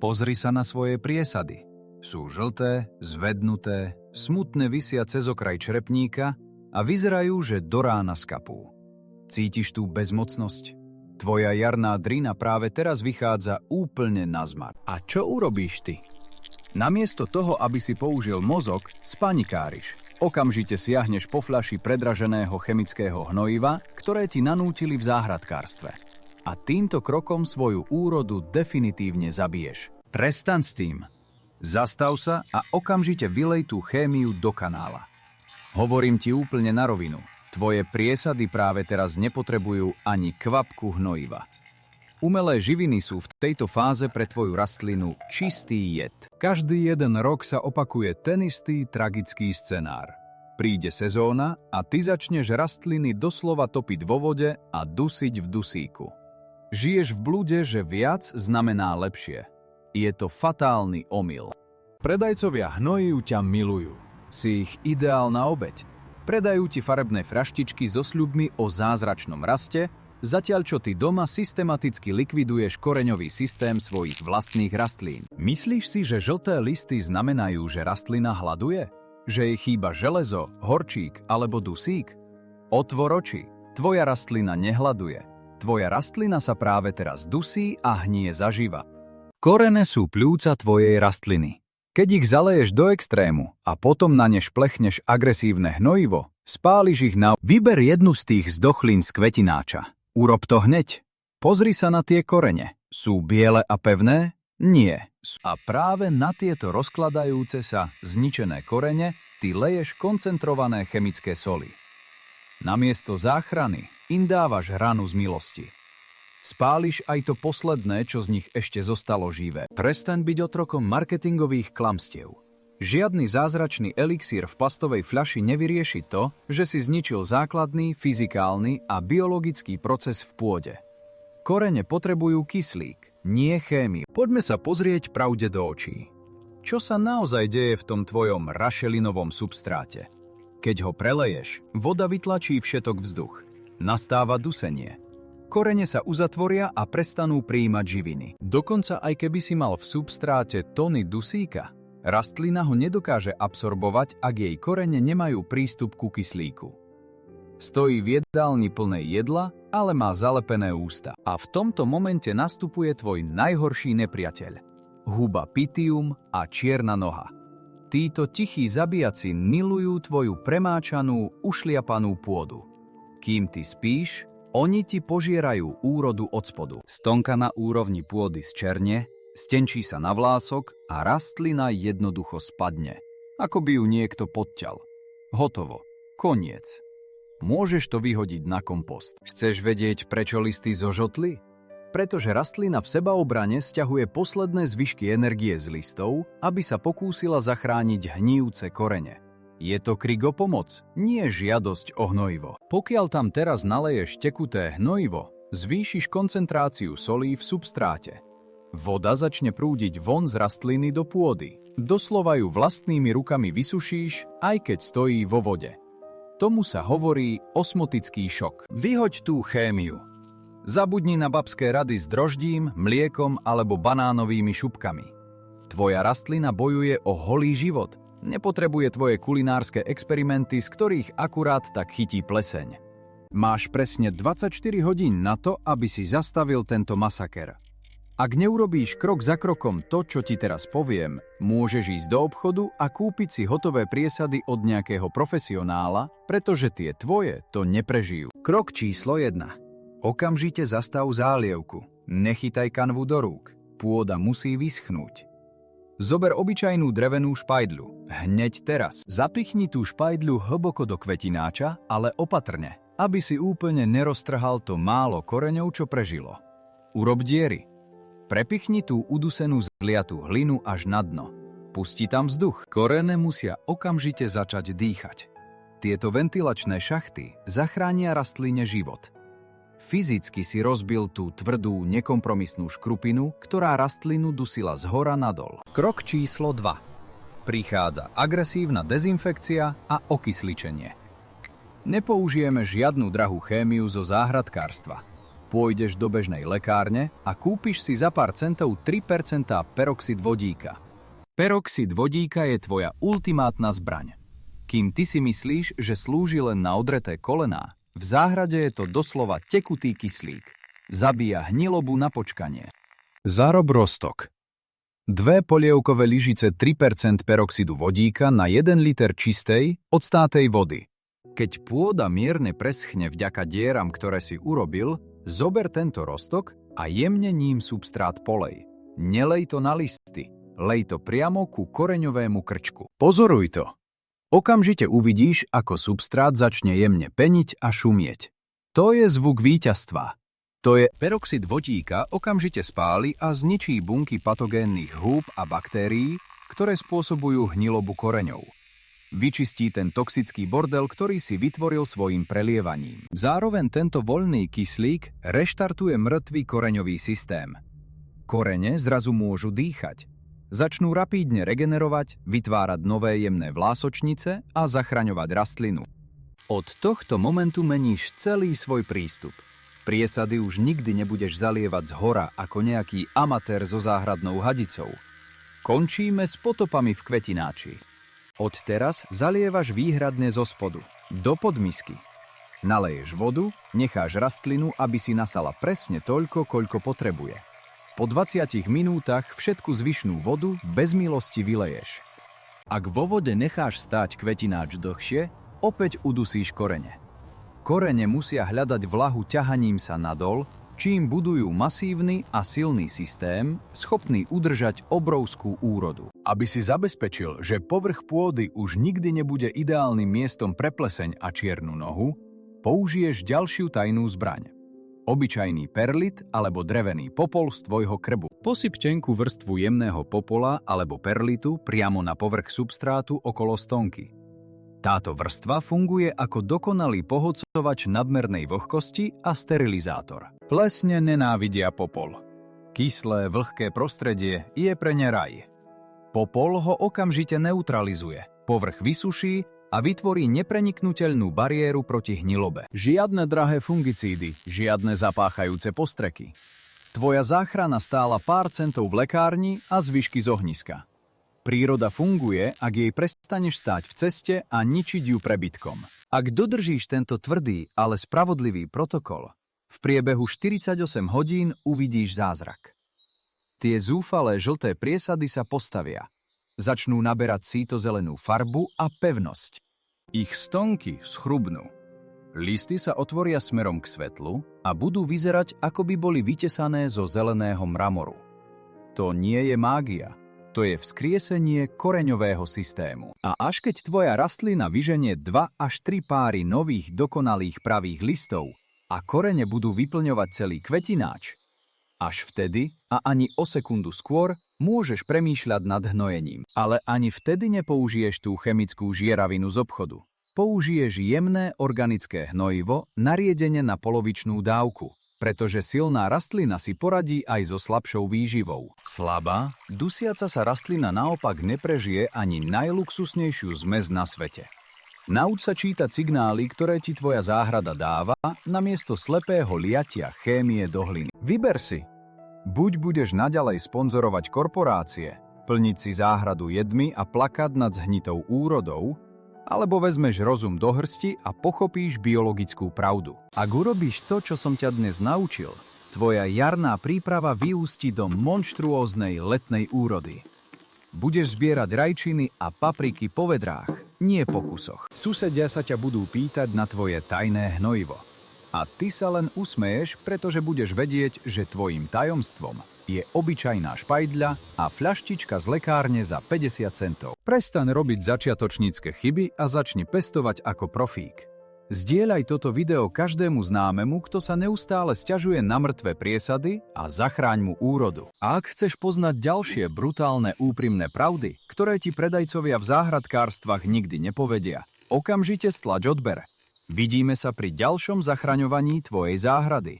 Pozri sa na svoje priesady. Sú žlté, zvednuté, smutne visia cez okraj črepníka a vyzerajú, že do rána skapú. Cítiš tú bezmocnosť? Tvoja jarná drina práve teraz vychádza úplne na zmar. A čo urobíš ty? Namiesto toho, aby si použil mozog, spanikáriš. Okamžite siahneš po fľaši predraženého chemického hnojiva, ktoré ti nanútili v záhradkárstve. A týmto krokom svoju úrodu definitívne zabiješ. Prestaň s tým. Zastav sa a okamžite vylej tú chémiu do kanála. Hovorím ti úplne na rovinu. Tvoje priesady práve teraz nepotrebujú ani kvapku hnojiva. Umelé živiny sú v tejto fáze pre tvoju rastlinu čistý jed. Každý jeden rok sa opakuje ten istý tragický scenár. Príde sezóna a ty začneš rastliny doslova topiť vo vode a dusiť v dusíku. Žiješ v blúde, že viac znamená lepšie. Je to fatálny omyl. Predajcovia hnojív ťa milujú. Si ich ideálna obeť. Predajú ti farebné fraštičky so sľubmi o zázračnom raste, zatiaľ čo ty doma systematicky likviduješ koreňový systém svojich vlastných rastlín. Myslíš si, že žlté listy znamenajú, že rastlina hladuje? Že jej chýba železo, horčík alebo dusík? Otvor oči. Tvoja rastlina nehladuje. Tvoja rastlina sa práve teraz dusí a hnie zaživa. Korene sú pľúca tvojej rastliny. Keď ich zaleješ do extrému a potom na ne šplechneš agresívne hnojivo, spáliš ich na... Vyber jednu z tých zdochlín z kvetináča. Urob to hneď. Pozri sa na tie korene. Sú biele a pevné? Nie. A práve na tieto rozkladajúce sa, zničené korene ty leješ koncentrované chemické soly. Namiesto záchrany im dávaš ranu z milosti. Spáliš aj to posledné, čo z nich ešte zostalo živé. Prestaň byť otrokom marketingových klamstiev. Žiadny zázračný elixír v plastovej fľaši nevyrieši to, že si zničil základný, fyzikálny a biologický proces v pôde. Korene potrebujú kyslík, nie chémiu. Poďme sa pozrieť pravde do očí. Čo sa naozaj deje v tom tvojom rašelinovom substráte? Keď ho preleješ, voda vytlačí všetok vzduch. Nastáva dusenie. Korene sa uzatvoria a prestanú prijímať živiny. Dokonca aj keby si mal v substráte tony dusíka, rastlina ho nedokáže absorbovať, ak jej korene nemajú prístup ku kyslíku. Stojí v jedálni plnej jedla, ale má zalepené ústa. A v tomto momente nastupuje tvoj najhorší nepriateľ. Huba Pythium a čierna noha. Títo tichí zabíjaci milujú tvoju premáčanú, ušliapanú pôdu. Kým ty spíš, oni ti požierajú úrodu od spodu. Stonka na úrovni pôdy zčernie, stenčí sa na vlások a rastlina jednoducho spadne. Ako by ju niekto podťal. Hotovo. Koniec. Môžeš to vyhodiť na kompost. Chceš vedieť, prečo listy zožotli? Pretože rastlina v sebaobrane sťahuje posledné zvyšky energie z listov, aby sa pokúsila zachrániť hníjúce korene. Je to krik o pomoc, nie žiadosť o hnojivo. Pokiaľ tam teraz naleješ tekuté hnojivo, zvýšiš koncentráciu solí v substráte. Voda začne prúdiť von z rastliny do pôdy. Doslova ju vlastnými rukami vysušíš, aj keď stojí vo vode. Tomu sa hovorí osmotický šok. Vyhoď tú chémiu. Zabudni na babské rady s droždím, mliekom alebo banánovými šupkami. Tvoja rastlina bojuje o holý život. Nepotrebuje tvoje kulinárske experimenty, z ktorých akurát tak chytí pleseň. Máš presne 24 hodín na to, aby si zastavil tento masaker. Ak neurobíš krok za krokom to, čo ti teraz poviem, môžeš ísť do obchodu a kúpiť si hotové priesady od nejakého profesionála, pretože tie tvoje to neprežijú. Krok číslo 1. Okamžite zastav zálievku. Nechytaj kanvu do rúk. Pôda musí vyschnúť. Zober obyčajnú drevenú špajdľu. Hneď teraz. Zapichni tú špajdľu hlboko do kvetináča, ale opatrne, aby si úplne neroztrhal to málo koreňov, čo prežilo. Urob diery. Prepichni tú udusenú zliatú hlinu až na dno. Pusti tam vzduch. Korene musia okamžite začať dýchať. Tieto ventilačné šachty zachránia rastline život. Fyzicky si rozbil tú tvrdú, nekompromisnú škrupinu, ktorá rastlinu dusila zhora nadol. Krok číslo 2. Prichádza agresívna dezinfekcia a okysličenie. Nepoužijeme žiadnu drahú chémiu zo záhradkárstva. Pôjdeš do bežnej lekárne a kúpiš si za pár centov 3% peroxid vodíka. Peroxid vodíka je tvoja ultimátna zbraň. Kým ty si myslíš, že slúži len na odreté kolená, v záhrade je to doslova tekutý kyslík. Zabíja hnilobu na počkanie. Zárob Rostok. 2 polievkové lyžice 3% peroxidu vodíka na 1 liter čistej, odstátej vody. Keď pôda mierne preschne vďaka dieram, ktoré si urobil, zober tento roztok a jemne ním substrát polej. Nelej to na listy, lej to priamo ku koreňovému krčku. Pozoruj to. Okamžite uvidíš, ako substrát začne jemne peniť a šumieť. To je zvuk víťazstva. To je peroxid vodíka okamžite spáli a zničí bunky patogénnych húb a baktérií, ktoré spôsobujú hnilobu koreňov. Vyčistí ten toxický bordel, ktorý si vytvoril svojim prelievaním. Zároveň tento voľný kyslík reštartuje mŕtvý koreňový systém. Korene zrazu môžu dýchať. Začnú rapídne regenerovať, vytvárať nové jemné vlásočnice a zachraňovať rastlinu. Od tohto momentu meníš celý svoj prístup. Priesady už nikdy nebudeš zalievať zhora ako nejaký amatér so záhradnou hadicou. Končíme s potopami v kvetináči. Od teraz zalievaš výhradne zo spodu, do podmisky. Naleješ vodu, necháš rastlinu, aby si nasala presne toľko, koľko potrebuje. Po 20 minútach všetku zvyšnú vodu bez milosti vyleješ. Ak vo vode necháš stáť kvetináč dlhšie, opäť udusíš korene. Korene musia hľadať vlahu ťahaním sa nadol, čím budujú masívny a silný systém, schopný udržať obrovskú úrodu. Aby si zabezpečil, že povrch pôdy už nikdy nebude ideálnym miestom pre pleseň a čiernu nohu, použiješ ďalšiu tajnú zbraň. Obyčajný perlit alebo drevený popol z tvojho krbu. Posyp tenkú vrstvu jemného popola alebo perlitu priamo na povrch substrátu okolo stonky. Táto vrstva funguje ako dokonalý pohodcovač nadmernej vlhkosti a sterilizátor. Plesne nenávidia popol. Kyslé, vlhké prostredie je pre ne raj. Popol ho okamžite neutralizuje, povrch vysuší a vytvorí nepreniknuteľnú bariéru proti hnilobe. Žiadne drahé fungicídy, žiadne zapáchajúce postreky. Tvoja záchrana stála pár centov v lekárni a zvyšky z ohniska. Príroda funguje, ak jej prestaneš stáť v ceste a ničiť ju prebytkom. Ak dodržíš tento tvrdý, ale spravodlivý protokol, v priebehu 48 hodín uvidíš zázrak. Tie zúfalé žlté priesady sa postavia. Začnú naberať sítozelenú farbu a pevnosť. Ich stonky schrubnú. Listy sa otvoria smerom k svetlu a budú vyzerať, ako by boli vytesané zo zeleného mramoru. To nie je mágia. To je vzkriesenie koreňového systému. A až keď tvoja rastlina vyženie 2 až 3 páry nových dokonalých pravých listov a korene budú vyplňovať celý kvetináč, až vtedy a ani o sekundu skôr môžeš premýšľať nad hnojením. Ale ani vtedy nepoužiješ tú chemickú žieravinu z obchodu. Použiješ jemné organické hnojivo nariedene na polovičnú dávku, pretože silná rastlina si poradí aj so slabšou výživou. Slabá, dusiaca sa rastlina naopak neprežije ani najluxusnejšiu zmes na svete. Nauč sa čítať signály, ktoré ti tvoja záhrada dáva, namiesto slepého liatia chémie do hliny. Vyber si. Buď budeš naďalej sponzorovať korporácie, plniť si záhradu jedmi a plakať nad zhnitou úrodou, alebo vezmeš rozum do hrsti a pochopíš biologickú pravdu. Ak urobíš to, čo som ťa dnes naučil, tvoja jarná príprava vyústi do monštruóznej letnej úrody. Budeš zbierať rajčiny a papriky po vedrách, nie po kusoch. Susedia sa ťa budú pýtať na tvoje tajné hnojivo. A ty sa len usmeješ, pretože budeš vedieť, že tvojim tajomstvom je obyčajná špajdľa a fľaštička z lekárne za 50 centov. Prestaň robiť začiatočnícke chyby a začni pestovať ako profík. Zdieľaj toto video každému známemu, kto sa neustále sťažuje na mŕtve priesady a zachráň mu úrodu. A ak chceš poznať ďalšie brutálne úprimné pravdy, ktoré ti predajcovia v záhradkárstvách nikdy nepovedia, okamžite stlač odber. Vidíme sa pri ďalšom zachraňovaní tvojej záhrady.